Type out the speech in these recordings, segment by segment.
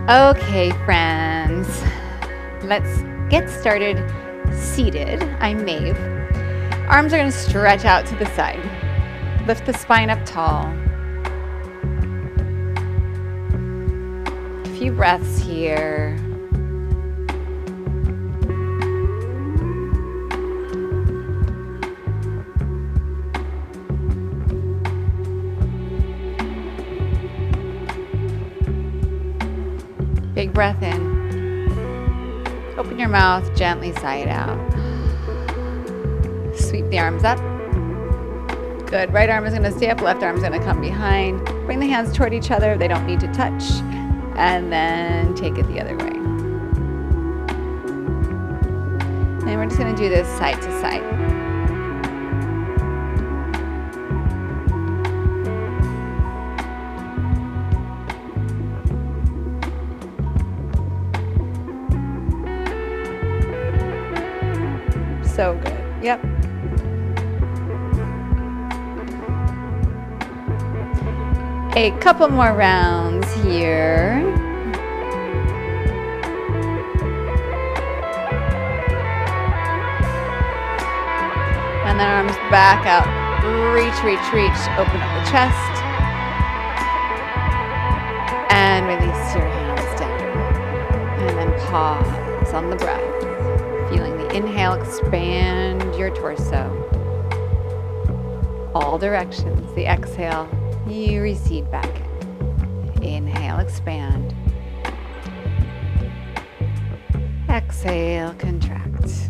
Okay, friends, let's get started seated. I'm Maeve. Arms are going to stretch out to the side. Lift the spine up tall. A few breaths here. Big breath in. Open your mouth, gently sigh it out. Sweep the arms up. Good. Right arm is going to stay up, left arm is going to come behind. Bring the hands toward each other. They don't need to touch. And then take it the other way. And we're just going to do this side to side. So good. Yep. A couple more rounds here. And then arms back out. Reach, reach, reach. Open up the chest. And release your hands down. And then pause on the breath. Feeling the inhale expand your torso. All directions. The exhale, you recede back in. Inhale, expand. Exhale, contract.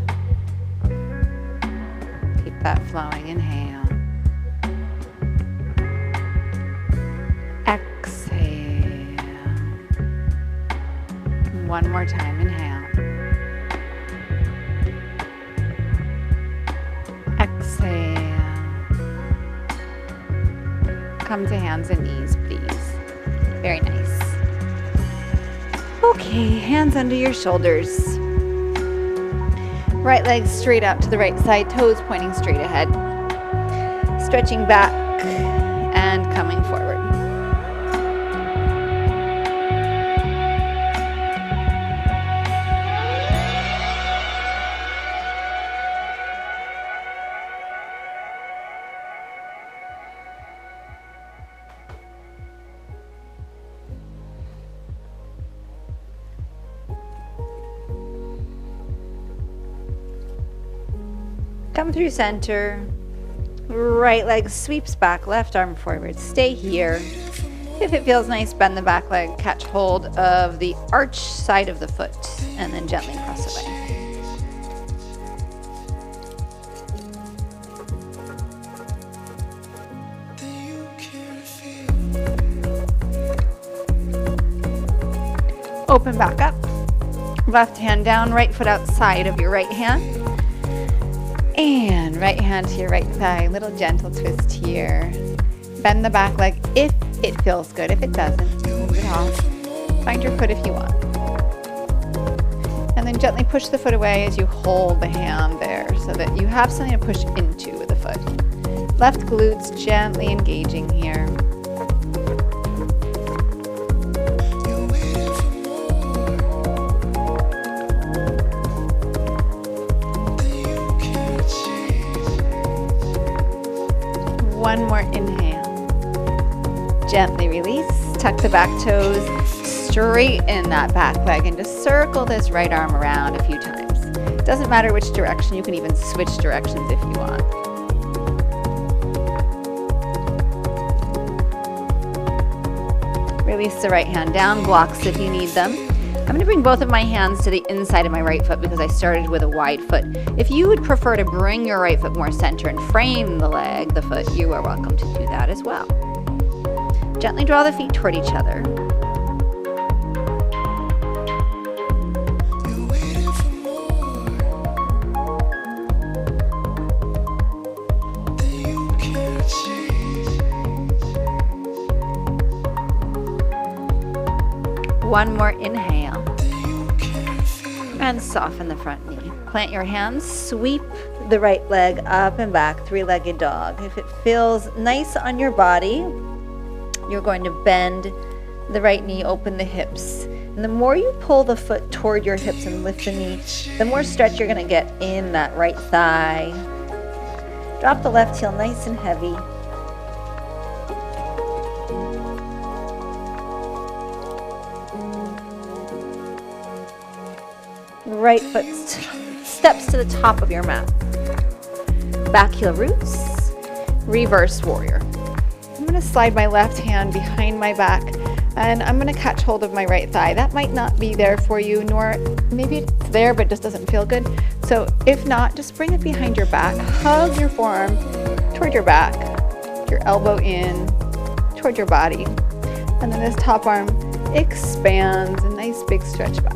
Keep that flowing. Inhale. Exhale. One more time. Inhale. Come to hands and knees, please. Very nice. Okay, hands under your shoulders. Right leg straight out to the right side, toes pointing straight ahead. Stretching back and coming forward. Come through center. Right leg sweeps back, left arm forward. Stay here. If it feels nice, bend the back leg, catch hold of the arch side of the foot, and then gently cross away. Open back up. Left hand down, right foot outside of your right hand. And right hand to your right thigh, little gentle twist here. Bend the back leg if it feels good. If it doesn't, move it off. Find your foot if you want. And then gently push the foot away as you hold the hand there so that you have something to push into with the foot. Left glutes gently engaging here. One more inhale. Gently release. Tuck the back toes. Straighten that back leg and just circle this right arm around a few times. Doesn't matter which direction. You can even switch directions if you want. Release the right hand down. Blocks if you need them. I'm going to bring both of my hands to the inside of my right foot because I started with a wide foot. If you would prefer to bring your right foot more center and frame the leg, the foot, you are welcome to do that as well. Gently draw the feet toward each other. One more inhale. And soften the front knee. Plant your hands, sweep the right leg up and back, three-legged dog. If it feels nice on your body, you're going to bend the right knee, open the hips. And the more you pull the foot toward your hips and lift the knee, the more stretch you're going to get in that right thigh. Drop the left heel nice and heavy. Right foot steps to the top of your mat. Back heel roots, reverse warrior. I'm going to slide my left hand behind my back and I'm going to catch hold of my right thigh. That might not be there for you, nor maybe it's there but just doesn't feel good. So if not, just bring it behind your back. Hug your forearm toward your back, your elbow in toward your body. And then this top arm expands, a nice big stretch back.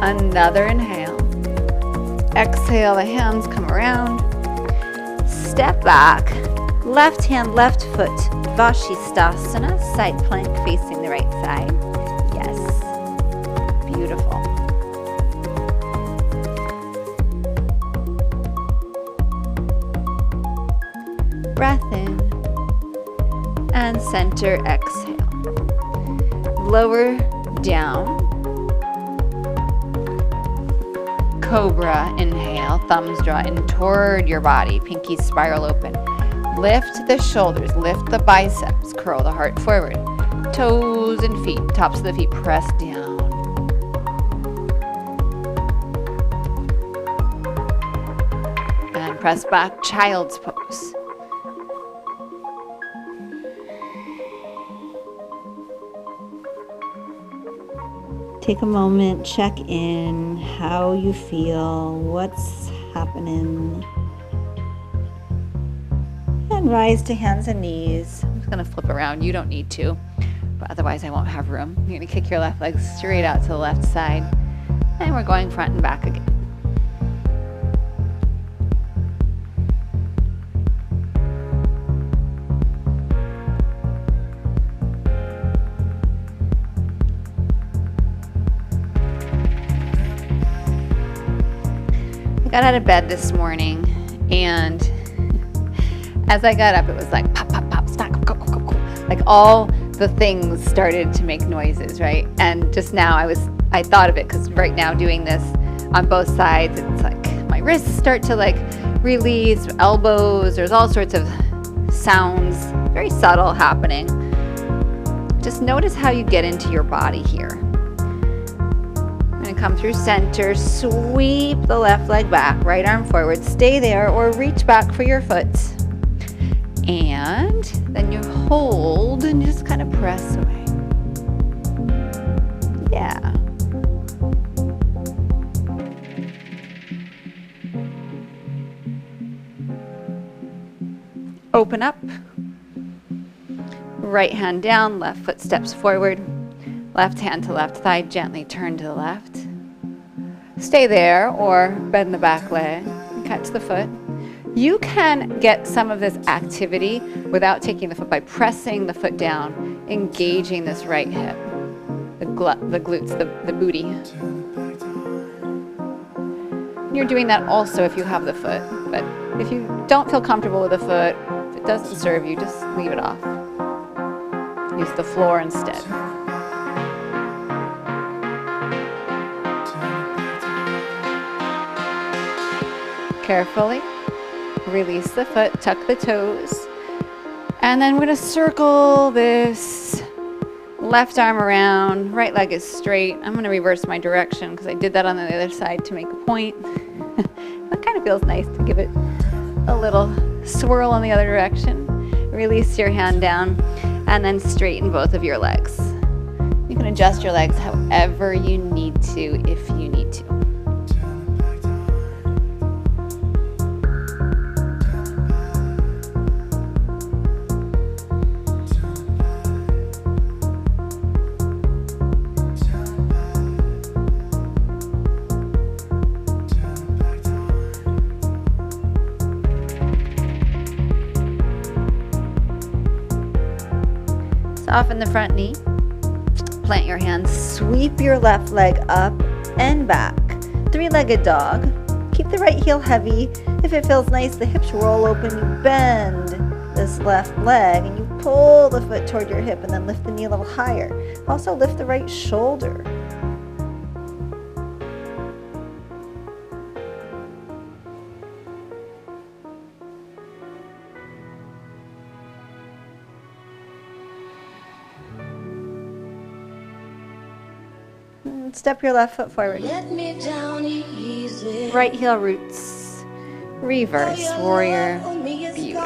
Another inhale. Exhale, the hands come around. Step back. Left hand, left foot. Vashisthasana, side plank facing the right side. Yes. Beautiful. Breath in. And center, exhale. Lower down. Cobra, inhale, thumbs draw in toward your body, pinkies spiral open. Lift the shoulders, lift the biceps, curl the heart forward. Toes and feet, tops of the feet press down. And press back, child's pose. Take a moment, check in, how you feel, what's happening. And rise to hands and knees. I'm just gonna flip around, you don't need to, but otherwise I won't have room. You're gonna kick your left leg straight out to the left side. And we're going front and back again. I got out of bed this morning, and as I got up, it was like pop, pop, pop, smack, go, go, go, go. Like all the things started to make noises, right? And just now I thought of it because right now doing this on both sides, it's like my wrists start to like release, elbows, there's all sorts of sounds, very subtle happening. Just notice how you get into your body here. Come through center, sweep the left leg back, right arm forward, stay there or reach back for your foot. And then you hold and just kind of press away. Yeah. Open up. Right hand down, left foot steps forward. Left hand to left thigh, gently turn to the left. Stay there or bend the back leg and catch the foot. You can get some of this activity without taking the foot by pressing the foot down, engaging this right hip, the glutes, the booty. You're doing that also if you have the foot, but if you don't feel comfortable with the foot, if it doesn't serve you, just leave it off. Use the floor instead. Carefully release the foot, tuck the toes, and then we're going to circle this left arm around, right leg is straight. I'm going to reverse my direction because I did that on the other side to make a point. That kind of feels nice to give it a little swirl in the other direction. Release your hand down and then straighten both of your legs. You can adjust your legs however you need to if you need to. Soften the front knee. Plant your hands. Sweep your left leg up and back. Three-legged dog. Keep the right heel heavy. If it feels nice, the hips roll open. You bend this left leg and you pull the foot toward your hip and then lift the knee a little higher. Also lift the right shoulder. Step your left foot forward. Right heel roots. Reverse warrior. Beautiful.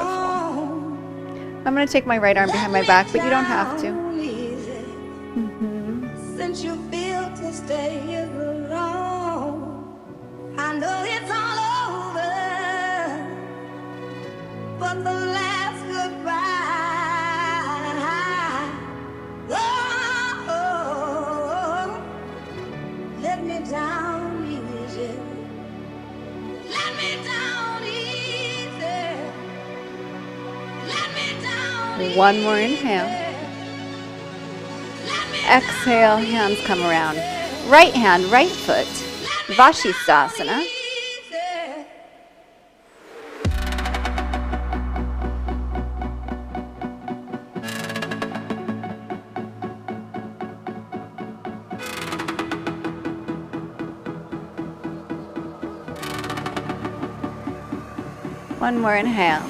I'm going to take my right arm behind my back, but you don't have to. Since you feel to stay alone, I know it's all over, but the last goodbye. Let me down easy. Let me down easy. Let me down easy. One more inhale. Exhale, hands come around. Right hand, right foot. Vashisthasana. One more inhale.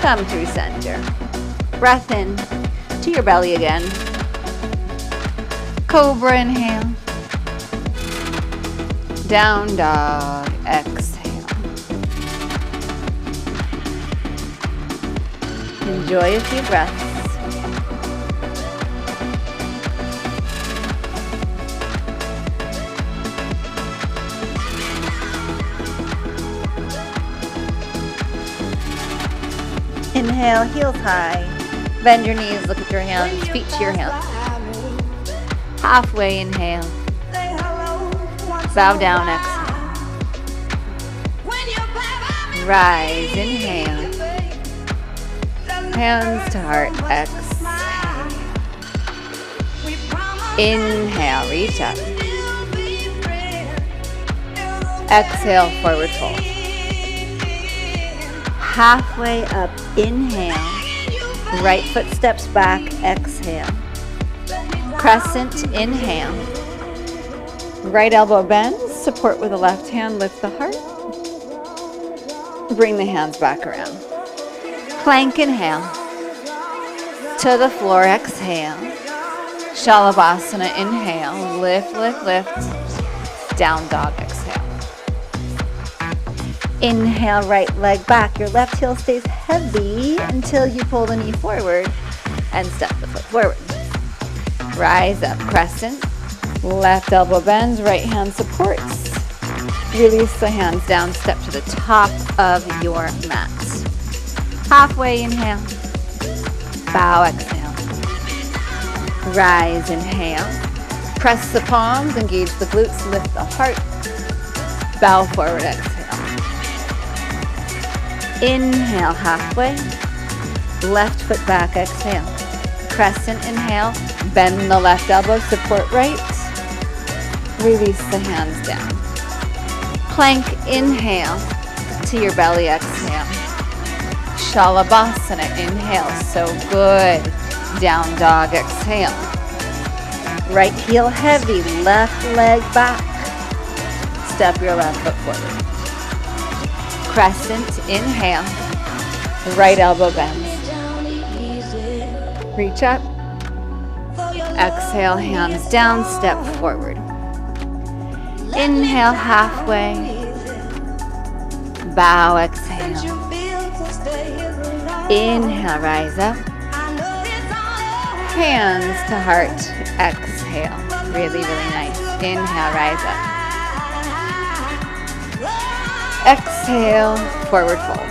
Come through center. Breath in to your belly again. Cobra inhale. Down dog, exhale. Enjoy a few breaths. Inhale, heels high. Bend your knees, look at your hands, feet to your hands. Halfway inhale. Bow down, exhale. Rise, inhale. Hands to heart, exhale. Inhale, reach up. Exhale, forward fold. Halfway up, inhale. Right foot steps back, exhale. Crescent, inhale. Right elbow bends, support with the left hand, lift the heart. Bring the hands back around. Plank, inhale. To the floor, exhale. Shalabhasana, inhale. Lift, lift, lift. Down dog, exhale. Inhale, right leg back. Your left heel stays heavy until you pull the knee forward and step the foot forward. Rise up, crescent. Left elbow bends, right hand supports. Release the hands down, step to the top of your mat. Halfway inhale. Bow, exhale. Rise, inhale. Press the palms, engage the glutes, lift the heart. Bow forward, exhale. Inhale, halfway. Left foot back, exhale. Crescent, inhale. Bend the left elbow, support right. Release the hands down. Plank, inhale to your belly, exhale. Shalabhasana, inhale, so good. Down dog, exhale. Right heel heavy, left leg back. Step your left foot forward. Crescent, inhale. Right elbow bends. Reach up. Exhale, hands down, step forward. Inhale, halfway. Bow, exhale. Inhale, rise up. Hands to heart, exhale. Really, really nice. Inhale, rise up. Exhale, forward fold.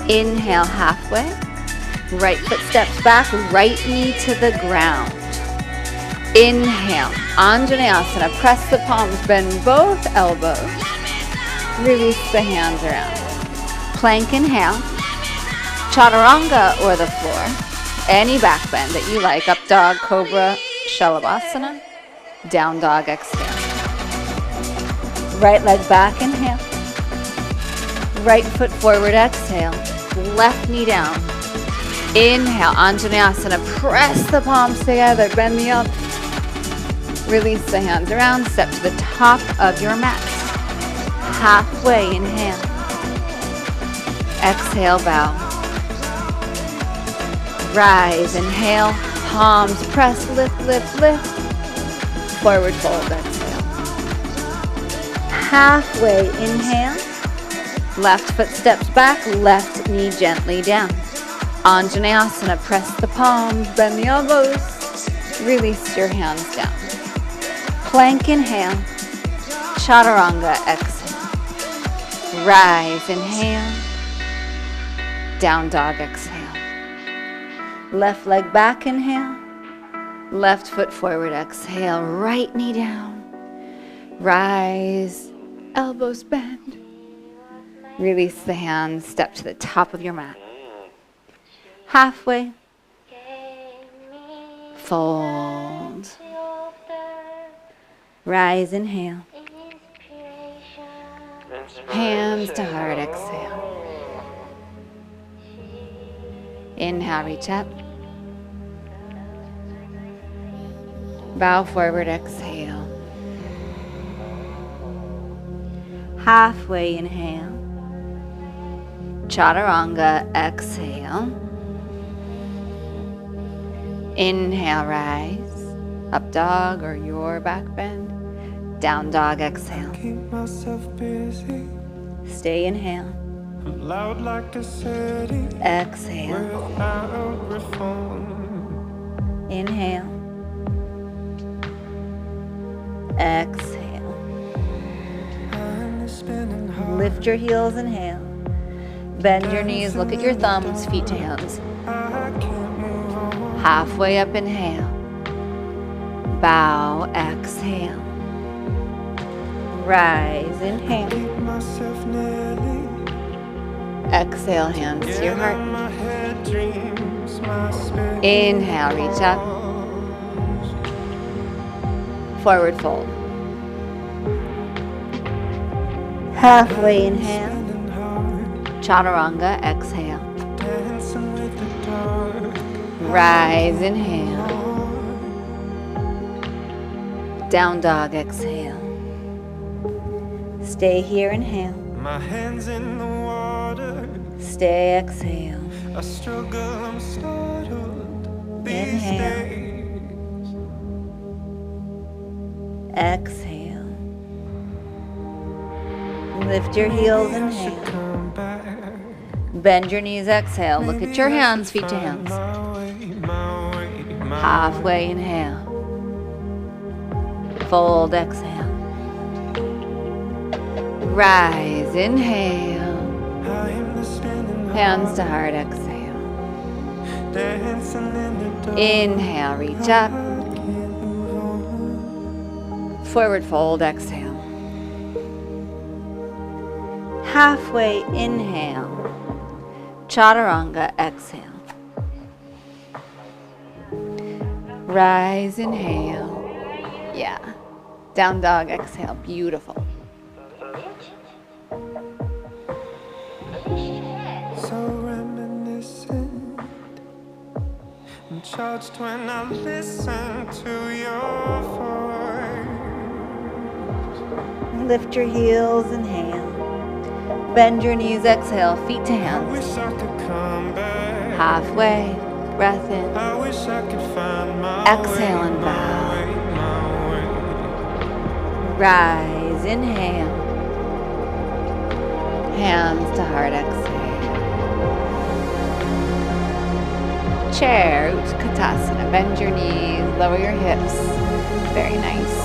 Inhale, halfway. Right foot steps back, right knee to the ground. Inhale, Anjaneyasana. Press the palms, bend both elbows. Release the hands around. Plank, inhale. chaturanga or the floor. Any back bend that you like. Up dog, cobra, shalabhasana. Down dog, exhale. Right leg back, inhale. Right foot forward, exhale. Left knee down. Inhale, Anjaneyasana. Press the palms together, bend the elbows. Release the hands around, step to the top of your mat. Halfway, inhale. Exhale, bow. Rise, inhale. Palms press, lift, lift, lift. Forward fold, exhale. Halfway, inhale. Left foot steps back, left knee gently down. Anjaneyasana, press the palms, bend the elbows. Release your hands down. Plank, inhale. Chaturanga, exhale. Rise, inhale. Down dog, exhale. Left leg back, inhale. Left foot forward, exhale. Right knee down. Rise, elbows bend. Release the hands, step to the top of your mat. Halfway. Fold. Rise, inhale. Hands to heart, exhale. Inhale, reach up. Bow forward, exhale. Halfway, inhale. Chaturanga, exhale. Inhale, rise. Up dog or your back bend. Down dog, exhale. Keep myself busy. Stay, inhale. I'm loud like a city. Exhale. Without reform. Inhale. Exhale. I'm spinning hard. Lift your heels, inhale. Bend your knees, look at your thumbs, feet to hands. I can't move on. Halfway up, inhale. Bow, exhale. Rise, inhale. Keep myself nearly. Exhale, hands to your Get heart. out my head, dreams, my spirit. Inhale, reach up. Forward fold. Halfway, inhale. Spinning hard. Chaturanga, exhale. Dancing with the dark. Rise, inhale. Down dog, exhale. Stay here, inhale. My hands in the water. Stay, exhale. I struggle, I'm startled these Inhale. days. Exhale. Lift your heels, Maybe I should inhale. come back. Bend your knees, exhale. Look at your hands, feet to hands. Halfway, inhale. Fold, exhale. Rise, inhale. Hands to heart, exhale. Inhale, reach up. Forward fold, exhale. Halfway, inhale. Chaturanga, exhale. Rise, inhale. Yeah. Down dog, exhale. Beautiful. So reminiscent. I'm charged when I listen to your voice. Lift your heels, inhale. Bend your knees, exhale. Feet to I hands. wish I could come back. Halfway. Breath in. I wish I could find my Exhale way, and my bow. way, my way. Rise, inhale. Hands to heart, exhale. Chair, Utkatasana. Bend your knees, lower your hips. Very nice.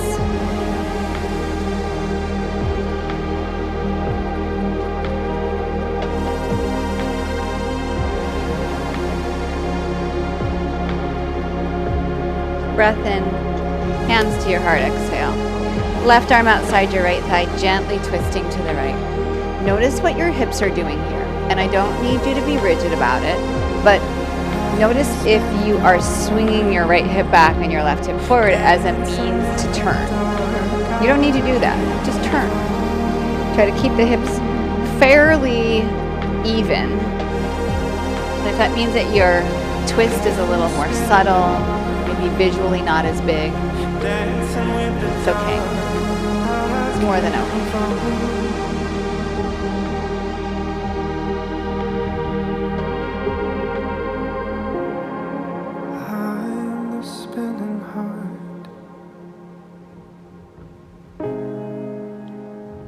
Breath in, hands to your heart, exhale. Left arm outside your right thigh, gently twisting to the right. Notice what your hips are doing here. And I don't need you to be rigid about it, but notice if you are swinging your right hip back and your left hip forward as a means to turn. You don't need to do that, just turn. Try to keep the hips fairly even. And if that means that your twist is a little more subtle, maybe visually not as big, it's okay. It's more than okay.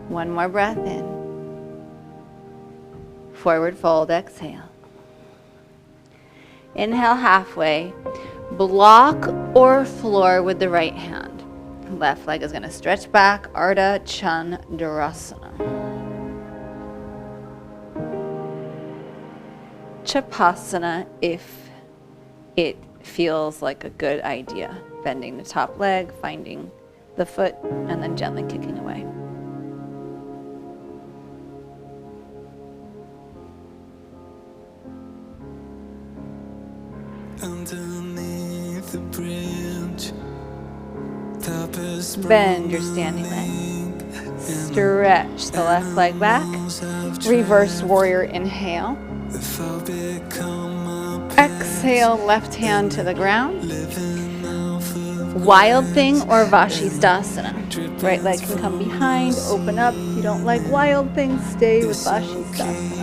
One more breath in. Forward fold, exhale. Inhale halfway. Block or floor with the right hand. Left leg is going to stretch back, Ardha Chandrasana. Chapasana if it feels like a good idea. Bending the top leg, finding the foot, and then gently kicking away. Underneath the bridge, bend your standing leg. Stretch the left leg back. Reverse warrior inhale. Exhale, left hand to the ground. Wild thing or Vashisthasana. Right leg can come behind, open up. If you don't like wild things, stay with Vashisthasana.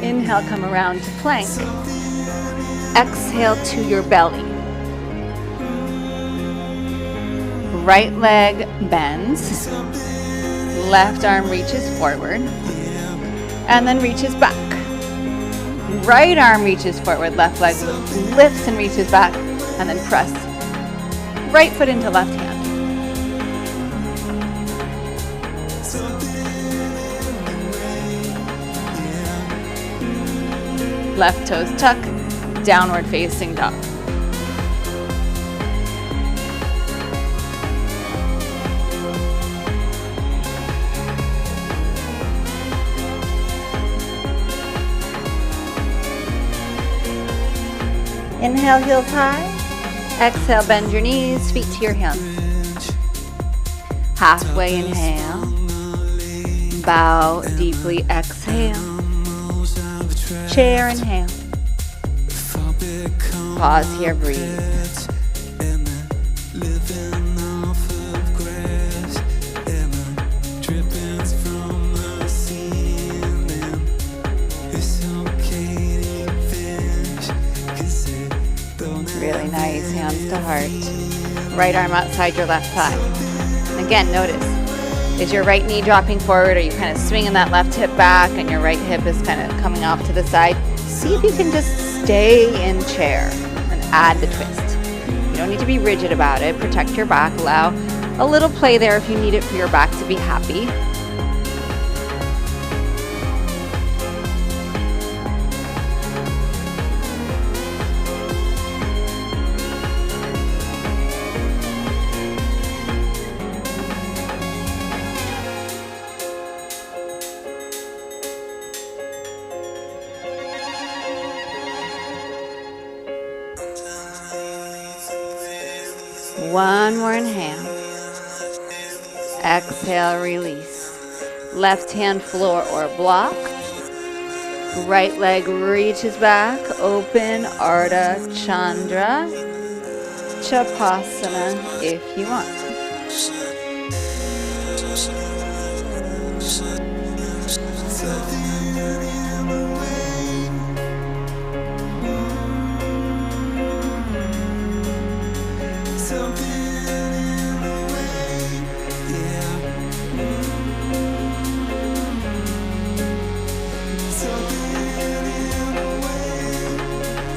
Inhale, come around to plank. Exhale to your belly. Right leg bends. Left arm reaches forward. And then reaches back. Right arm reaches forward. Left leg lifts and reaches back. And then press right foot into left hand. Left toes tuck, downward facing dog. Inhale, heels high. Exhale, bend your knees, feet to your hands. Halfway inhale. Bow deeply, exhale. Chair, inhale. Pause here, breathe. Really nice, hands to heart. Right arm outside your left thigh. And again, notice, is your right knee dropping forward? Are you kind of swinging that left hip back and your right hip is kind of coming off to the side? See if you can just stay in chair and add the twist. You don't need to be rigid about it. Protect your back. Allow a little play there if you need it for your back to be happy. One more inhale. Exhale, release. Left hand floor or block. Right leg reaches back. Open, Ardha Chandra. Chapasana if you want.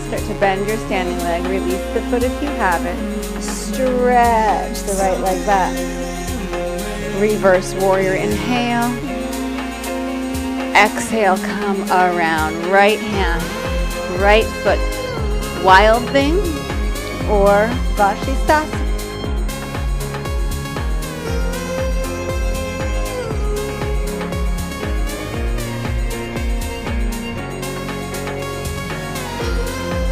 Start to bend your standing leg. Release the foot if you have it. Stretch the right leg back. Reverse warrior inhale. Exhale, come around. Right hand, right foot. Wild thing or Vashisthasana.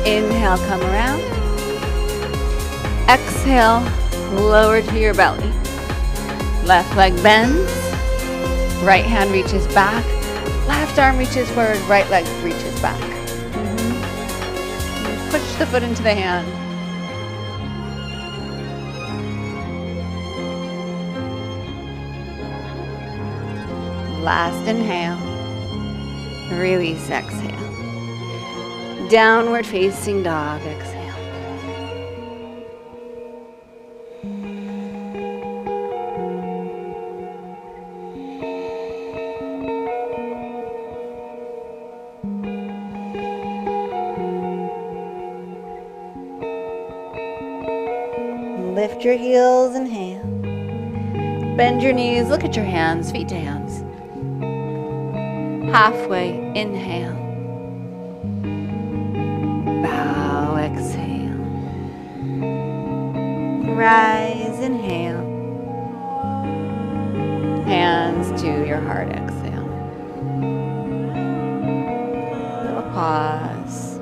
Inhale, come around. Exhale, lower to your belly. Left leg bends. Right hand reaches back. Left arm reaches forward. Right leg reaches back. Push the foot into the hand. Last inhale. Release, exhale. Downward facing dog, exhale. Lift your heels, inhale. Bend your knees, look at your hands, feet to hands. Halfway, inhale. Bow, exhale. Rise, inhale. Hands to your heart, exhale. Little pause.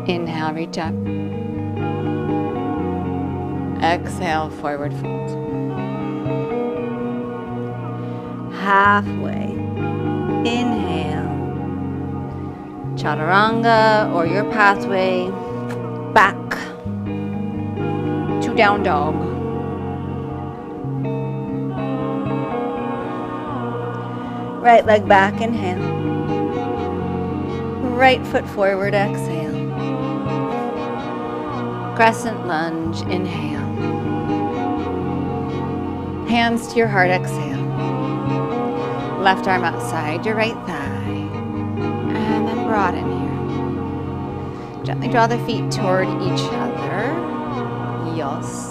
Inhale, reach up. Exhale, forward fold. Halfway. Inhale. Chaturanga or your pathway. Back to down dog. Right leg back, inhale. Right foot forward, exhale. Crescent lunge, inhale. Hands to your heart, exhale. Left arm outside your right thigh. And then broaden here. Gently draw the feet toward each other. Yes.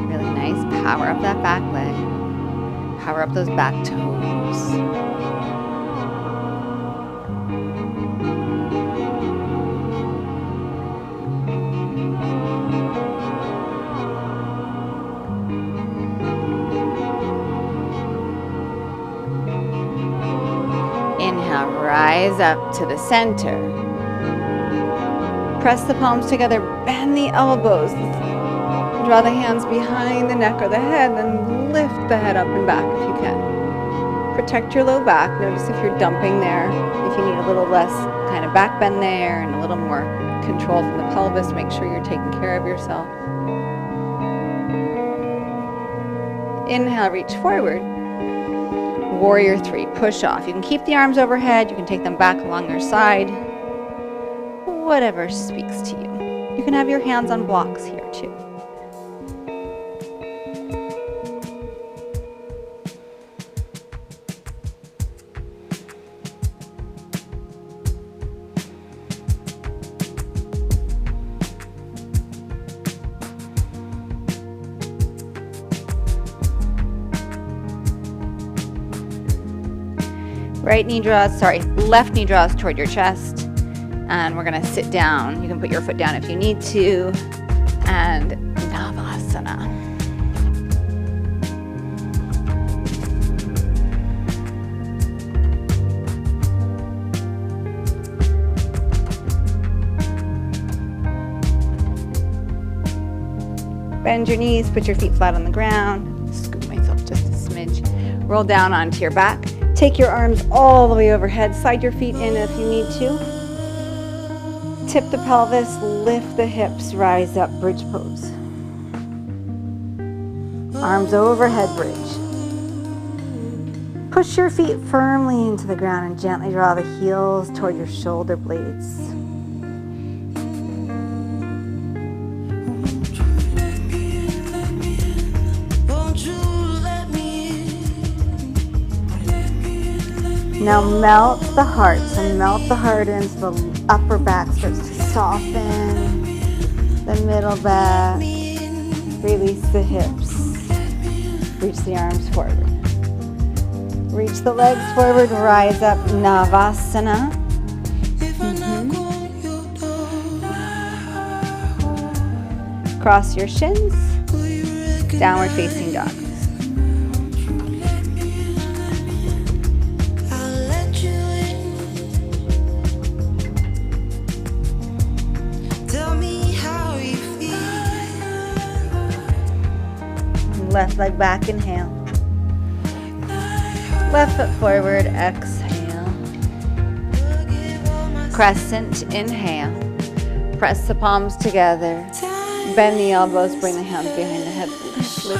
Really nice. Power up that back leg. Power up those back toes. Rise up to the center. Press the palms together, bend the elbows. Draw the hands behind the neck or the head, and lift the head up and back if you can. Protect your low back. Notice if you're dumping there, if you need a little less kind of back bend there and a little more control from the pelvis, make sure you're taking care of yourself. Inhale, reach forward. Warrior 3, push off. You can keep the arms overhead. You can take them back along your side. Whatever speaks to you. You can have your hands on blocks here too. Left knee draws toward your chest, and we're gonna sit down. You can put your foot down if you need to, and Navasana. Bend your knees, put your feet flat on the ground. Scoop myself just a smidge. Roll down onto your back. Take your arms all the way overhead. Slide your feet in if you need to. Tip the pelvis, lift the hips, rise up, bridge pose. Arms overhead, bridge. Push your feet firmly into the ground and gently draw the heels toward your shoulder blades. Now melt the heart. So melt the heart into the upper back. Starts to soften. The middle back. Release the hips. Reach the arms forward. Reach the legs forward. Rise up. Navasana. Cross your shins, downward facing dog. Left leg back, inhale. Left foot forward, exhale. Crescent, inhale. Press the palms together. Bend the elbows, bring the hands behind the head. Lift it.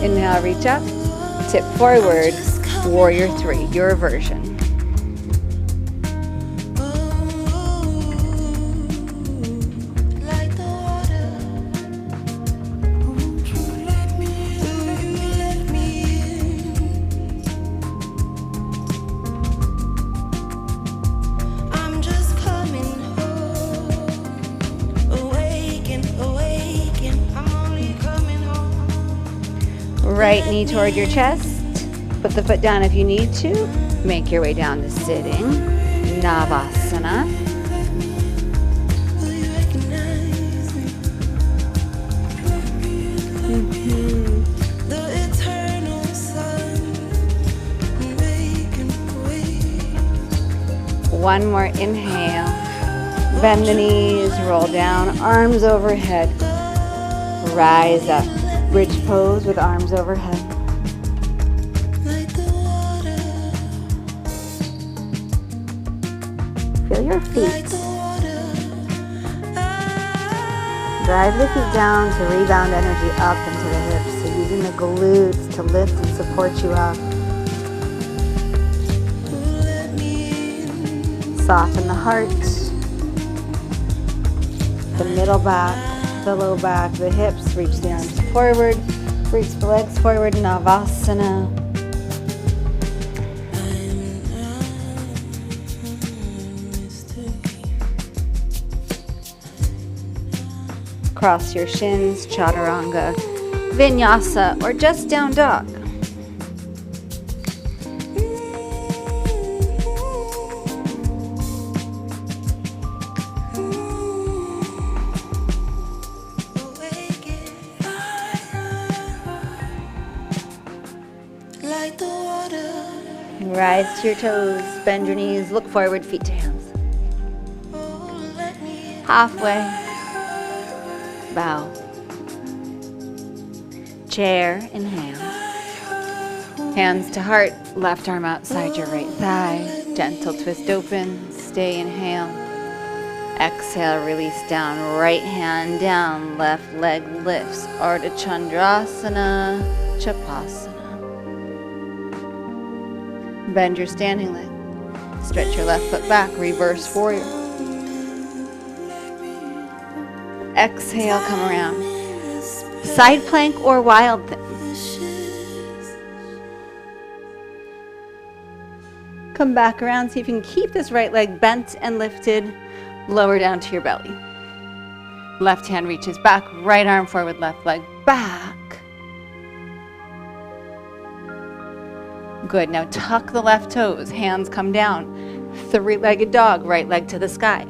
Inhale, reach up, tip forward, warrior three, your version. Right knee toward your chest. Put the foot down if you need to. Make your way down to sitting. Navasana. One more inhale. Bend the knees, roll down, arms overhead. Rise up. Bridge pose with arms overhead. Feel your feet. Drive the feet down to rebound energy up into the hips. So using the glutes to lift and support you up. Soften the heart, the middle back, the low back, the hips. Reach the arms forward, reach the legs forward, Navasana. Cross your shins, Chaturanga, Vinyasa, or just down dog. Rise to your toes, bend your knees, look forward, feet to hands. Halfway. Bow. Chair, inhale. Hands to heart, left arm outside your right thigh. Gentle twist open, stay, inhale. Exhale, release down, right hand down, left leg lifts. Ardha Chandrasana, Chapasana. Bend your standing leg. Stretch your left foot back, reverse warrior. Exhale, come around. Side plank or wild thing. Come back around, see if you can keep this right leg bent and lifted, lower down to your belly. Left hand reaches back, right arm forward, left leg back. Good, now tuck the left toes, hands come down. Three-legged dog, right leg to the sky.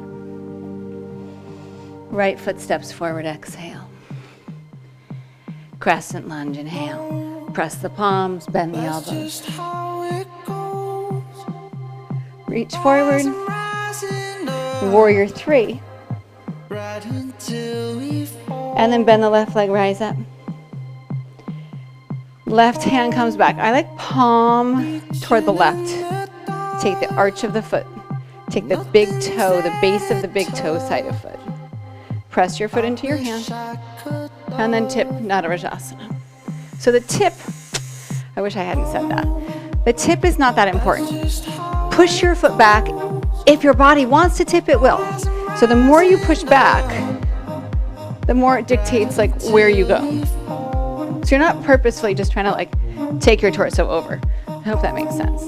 Right foot steps forward, exhale. Crescent lunge, inhale. Press the palms, bend the elbows. Reach forward. Warrior three. And then bend the left leg, rise up. Left hand comes back. I like palm toward the left. Take the arch of the foot. Take the big toe, the base of the big toe, side of foot. Press your foot into your hand. And then tip Nadarajasana. So the tip, I wish I hadn't said that. The tip is not that important. Push your foot back. If your body wants to tip, it will. So the more you push back, the more it dictates like where you go. So you're not purposefully just trying to like take your torso over. I hope that makes sense.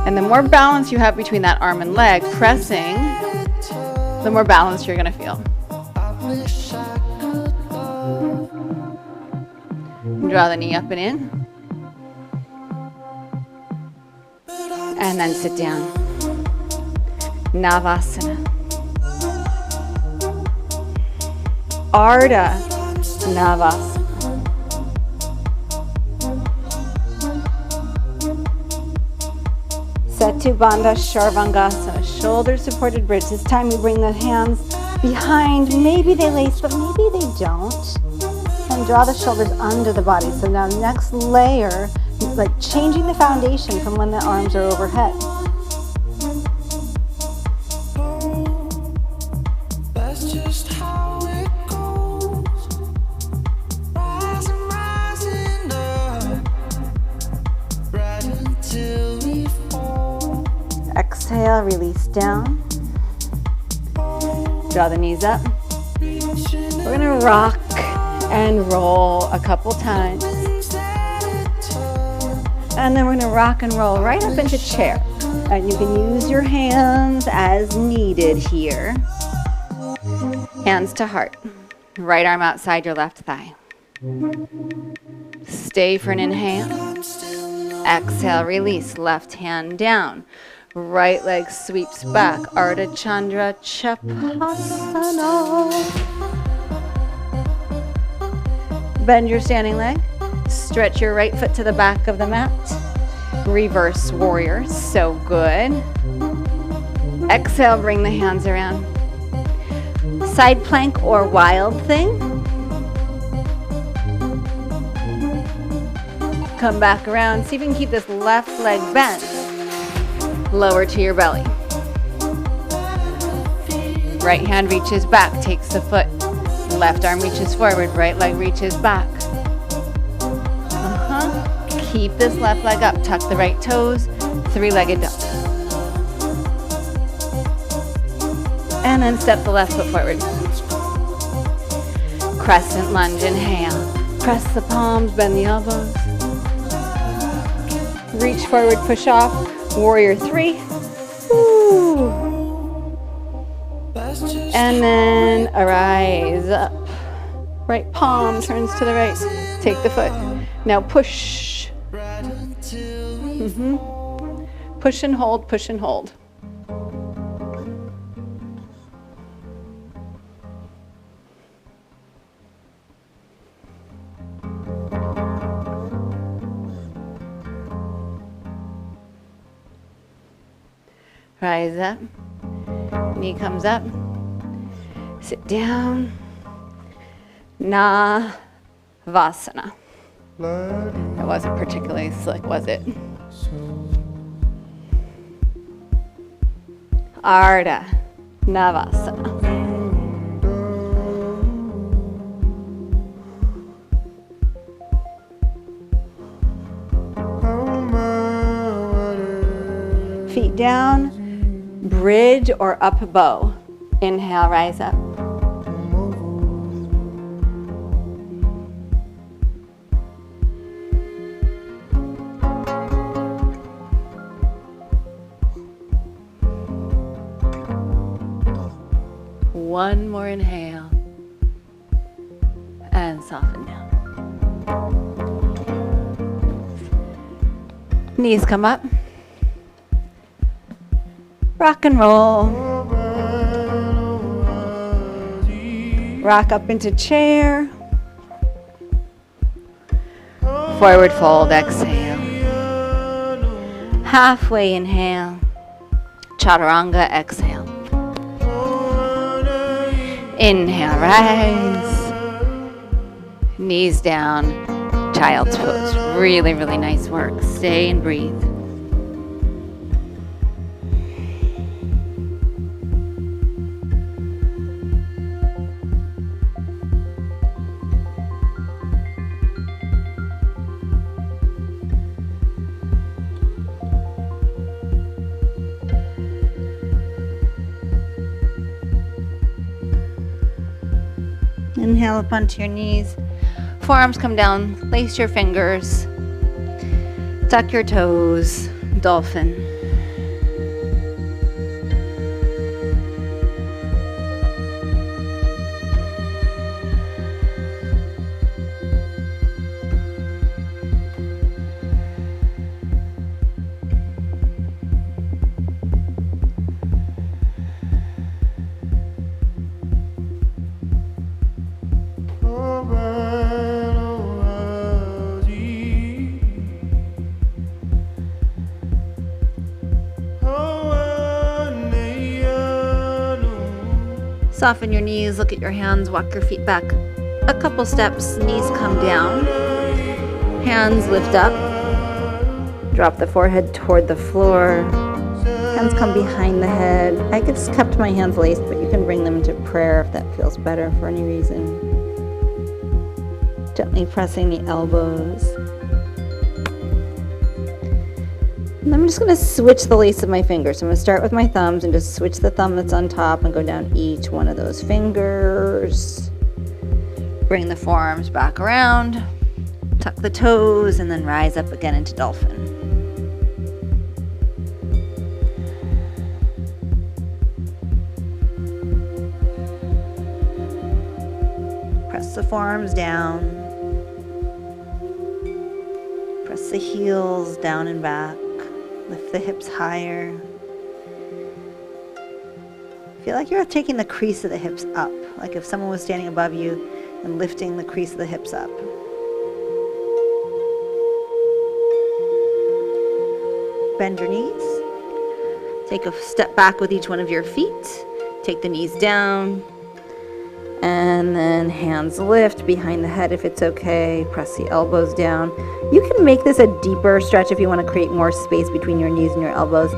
And the more balance you have between that arm and leg, pressing, the more balance you're going to feel. Draw the knee up and in. And then sit down. Navasana. Ardha Navasana. Setu Bandha Sharvangasana, shoulder supported bridge. This time we bring the hands behind. Maybe they lace, but maybe they don't. And draw the shoulders under the body. So now next layer, like changing the foundation from when the arms are overhead. That's just how it goes. Rising up, right until we fall. Exhale, release down. Draw the knees up. We're gonna rock and roll a couple times. And then we're gonna rock and roll right up into chair. And you can use your hands as needed here. Hands to heart. Right arm outside your left thigh. Stay for an inhale. Exhale, release. Left hand down. Right leg sweeps back. Ardha Chandra Chapasana. Bend your standing leg. Stretch your right foot to the back of the mat. Reverse warrior. So good. Exhale, bring the hands around. Side plank or wild thing. Come back around. See if you can keep this left leg bent. Lower to your belly. Right hand reaches back, takes the foot. Left arm reaches forward, right leg reaches back. Keep this left leg up, tuck the right toes, three-legged dog. And then step the left foot forward. Crescent lunge, inhale. Press the palms, bend the elbows. Reach forward, push off. Warrior three. Woo. And then arise up. Right palm turns to the right. Take the foot. Now push. Push and hold, push and hold. Rise up. Knee comes up. Sit down. Navasana. That wasn't particularly slick, was it? Ardha Navasana. Feet down, bridge or up bow. Inhale, rise up. One more inhale and soften down. Knees come up. Rock and roll. Rock up into chair. Forward fold, exhale. Halfway inhale. Chaturanga, exhale. Inhale, rise. Knees down, child's pose. Really, really nice work. Stay and breathe. Inhale up onto your knees. Forearms come down. Lace your fingers. Tuck your toes. Dolphin. Soften your knees, look at your hands, walk your feet back a couple steps, knees come down, hands lift up, drop the forehead toward the floor, hands come behind the head. I just kept my hands laced, but you can bring them into prayer if that feels better for any reason. Gently pressing the elbows. And I'm just going to switch the lace of my fingers. So I'm going to start with my thumbs and just switch the thumb that's on top and go down each one of those fingers. Bring the forearms back around, tuck the toes, and then rise up again into dolphin. Press the forearms down. Press the heels down and back. Lift the hips higher. Feel like you're taking the crease of the hips up, like if someone was standing above you and lifting the crease of the hips up. Bend your knees. Take a step back with each one of your feet. Take the knees down. And then hands lift behind the head if it's okay. Press the elbows down. You can make this a deeper stretch if you want to create more space between your knees and your elbows.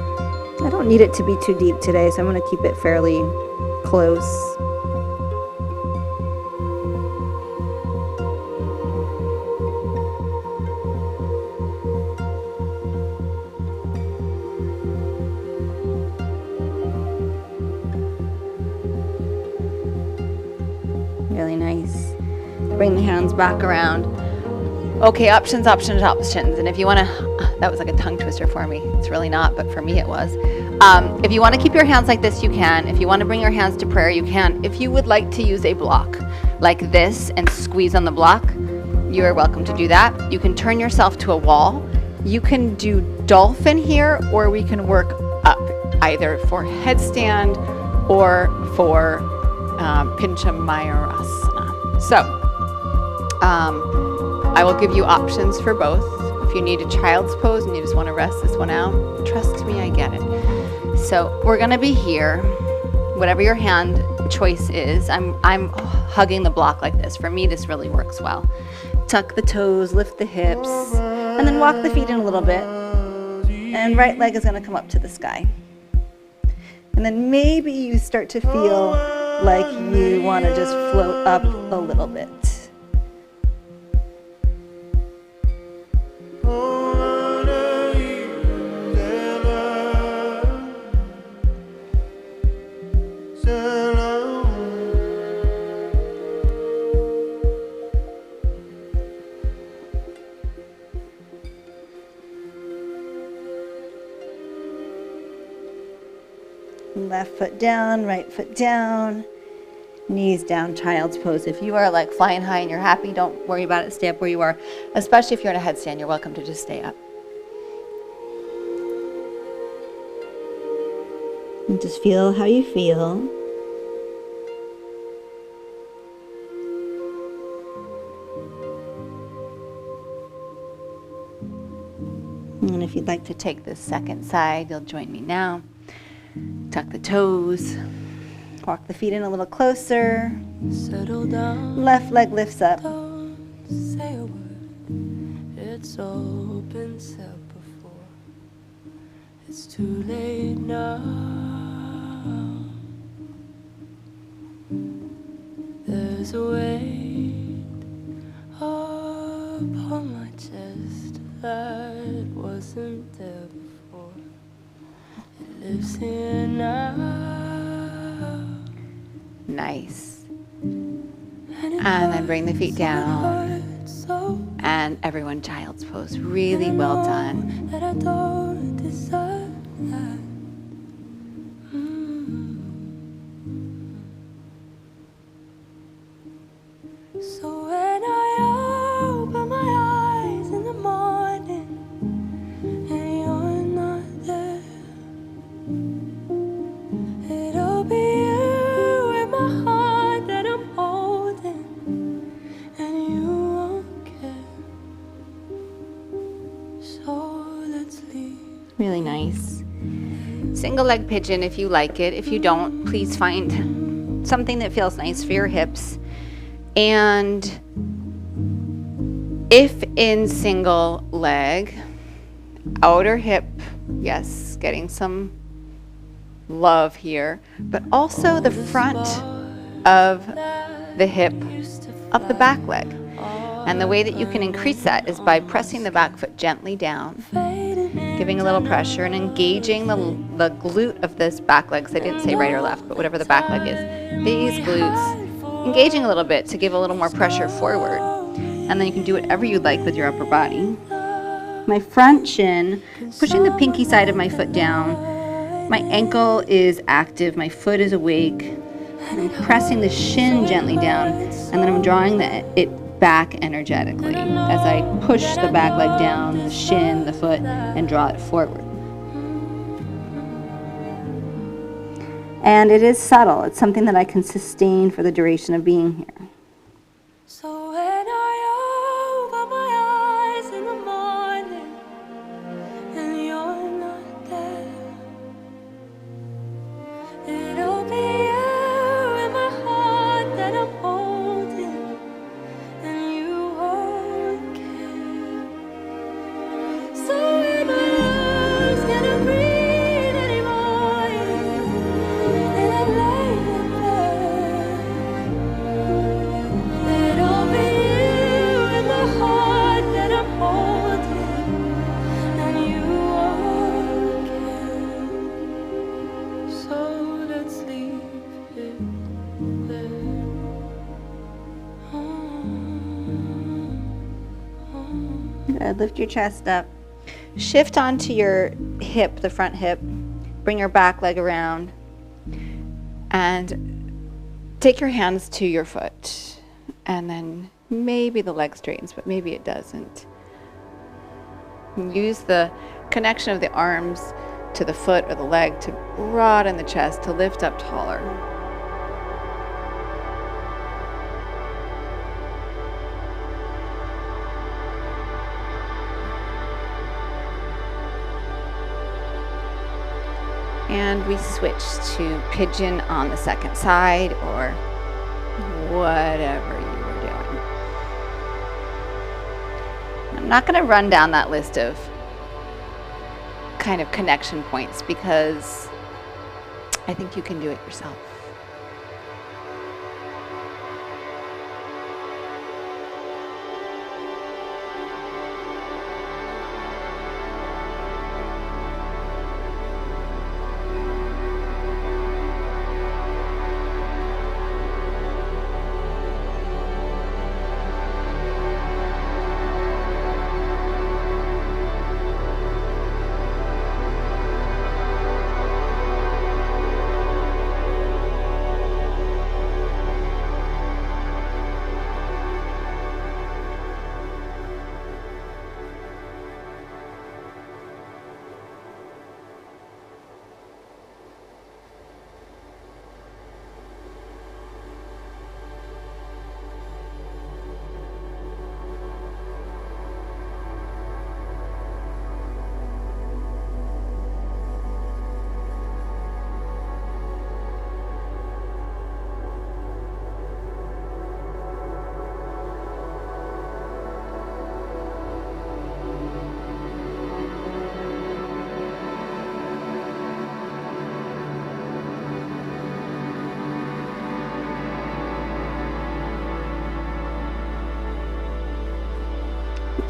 I don't need it to be too deep today, so I'm going to keep it fairly close. Really nice. Bring the hands back around. Okay, options. And if you want to, that was like a tongue twister for me. It's really not, but for me it was. If you want to keep your hands like this, you can. If you want to bring your hands to prayer, you can. If you would like to use a block like this and squeeze on the block, you are welcome to do that. You can turn yourself to a wall. You can do dolphin here, or we can work up, either for headstand or for Pincha Mayurasana. So, I will give you options for both. If you need a child's pose and you just want to rest this one out, trust me, I get it. So we're going to be here. Whatever your hand choice is, I'm hugging the block like this. For me, this really works well. Tuck the toes, lift the hips, and then walk the feet in a little bit. And right leg is going to come up to the sky. And then maybe you start to feel like you want to just float up a little bit. Left foot down, right foot down, knees down, child's pose. If you are like flying high and you're happy, don't worry about it. Stay up where you are. Especially if you're in a headstand, you're welcome to just stay up. And just feel how you feel. And if you'd like to take this second side, you'll join me now. Tuck the toes, walk the feet in a little closer. Settle down. Left leg lifts up. Don't say a word. It's all been said before. It's too late now. There's a weight upon my chest that wasn't there before. It lives here now. Nice. And then bring the feet down. And everyone child's pose. Really well done. That I don't deserve that. So when I open my eyes in the morning and you're not there, it'll be you in my heart that I'm holding. single leg pigeon if you like it. If you don't, please find something that feels nice for your hips. And if in single leg, outer hip, yes, getting some love here, but also the front of the hip of the back leg. And the way that you can increase that is by pressing the back foot gently down, giving a little pressure and engaging the glute of this back leg. So I didn't say right or left, but whatever the back leg is. These glutes, engaging a little bit to give a little more pressure forward. And then you can do whatever you like with your upper body. My front shin, pushing the pinky side of my foot down. My ankle is active, my foot is awake. I'm pressing the shin gently down, and then I'm drawing it back energetically as I push the back leg down, the shin, the foot, and draw it forward. And it is subtle. It's something that I can sustain for the duration of being here. So when I open my eyes in the morning and you're not there, it'll be you in my heart that I'm holding, and you won't care. So when my lungs can't breathe anymore, and I lay in bed, it'll be you in my heart that I'm holding, and you won't care. So let's leave it there. Good. Lift your chest up. Shift onto your hip, the front hip. Bring your back leg around. And take your hands to your foot. And then maybe the leg straightens, but maybe it doesn't. Use the connection of the arms to the foot or the leg to broaden the chest, to lift up taller. And we switch to pigeon on the second side, or whatever you were doing. I'm not going to run down that list of kind of connection points because I think you can do it yourself.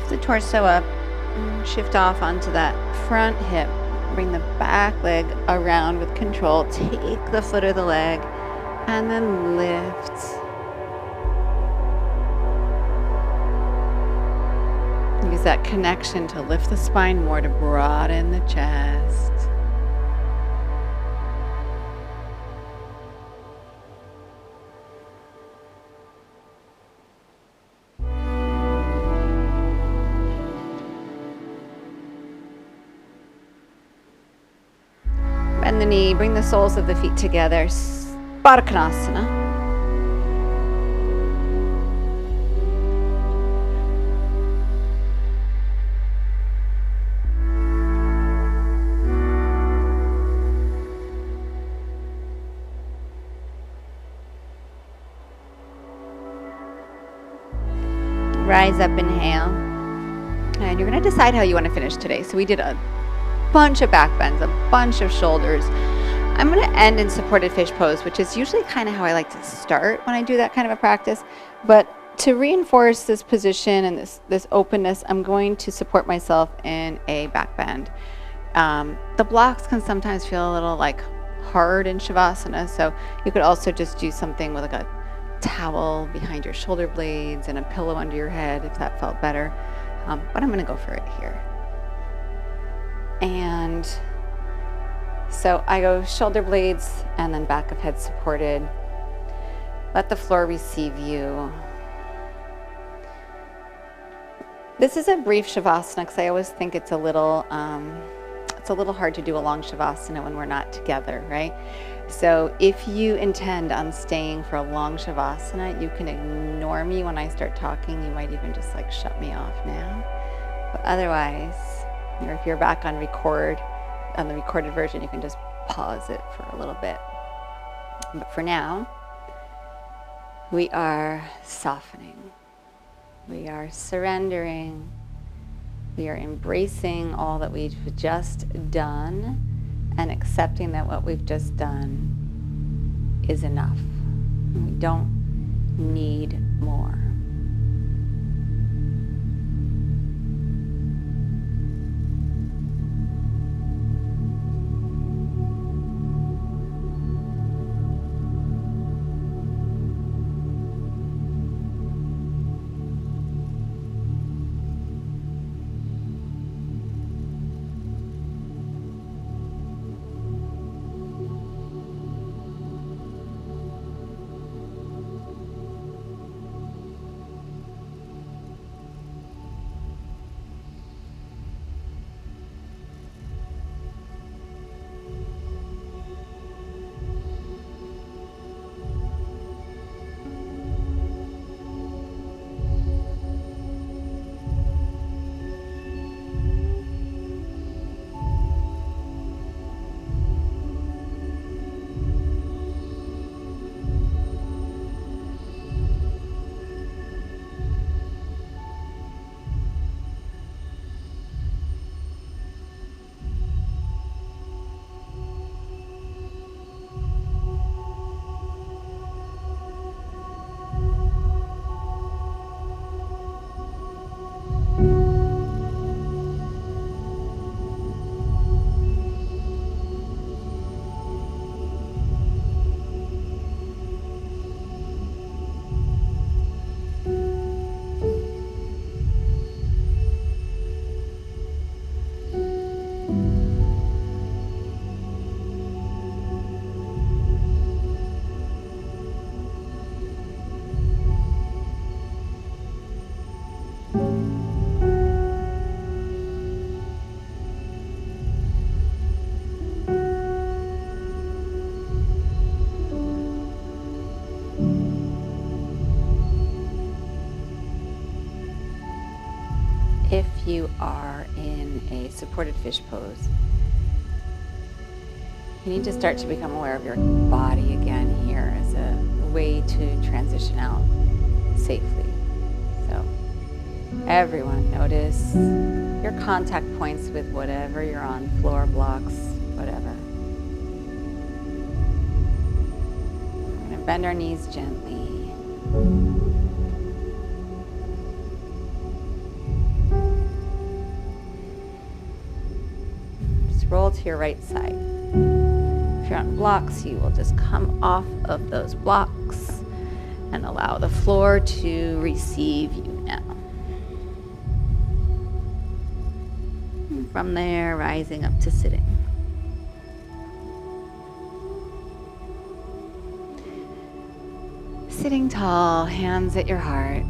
The torso up, shift off onto that front hip, bring the back leg around with control, take the foot or the leg, and then lift. Use that connection to lift the spine more, to broaden the chest. Bend the knee, bring the soles of the feet together. Baddha-Konasana. Rise up, inhale. And you're going to decide how you want to finish today. So we did a bunch of back bends, a bunch of shoulders. I'm going to end in supported fish pose, which is usually kind of how I like to start when I do that kind of a practice. But to reinforce this position and this openness, I'm going to support myself in a back bend. The blocks can sometimes feel a little like hard in Shavasana, so you could also just do something with like a towel behind your shoulder blades and a pillow under your head if that felt better. But I'm going to go for it here. And so I go shoulder blades and then back of head supported. Let the floor receive you. This is a brief Shavasana because I always think it's a little hard to do a long Shavasana when we're not together, right? So if you intend on staying for a long Shavasana, you can ignore me when I start talking. You might even just like shut me off now. But otherwise, or if you're back on the recorded version, you can just pause it for a little bit. But for now, we are softening. We are surrendering. We are embracing all that we've just done and accepting that what we've just done is enough. We don't need more. If you are in a supported fish pose, you need to start to become aware of your body again here as a way to transition out safely. So everyone, notice your contact points with whatever you're on, floor, blocks, whatever. We're going to bend our knees gently. Roll to your right side. If you're on blocks, you will just come off of those blocks and allow the floor to receive you now. And from there, rising up to sitting. Sitting tall, hands at your heart.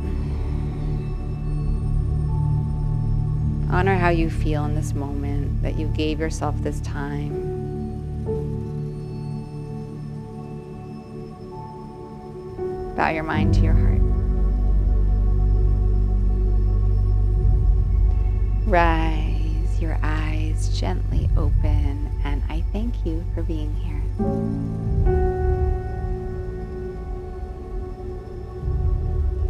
Honor how you feel in this moment, that you gave yourself this time. Bow your mind to your heart. Rise, your eyes gently open, and I thank you for being here.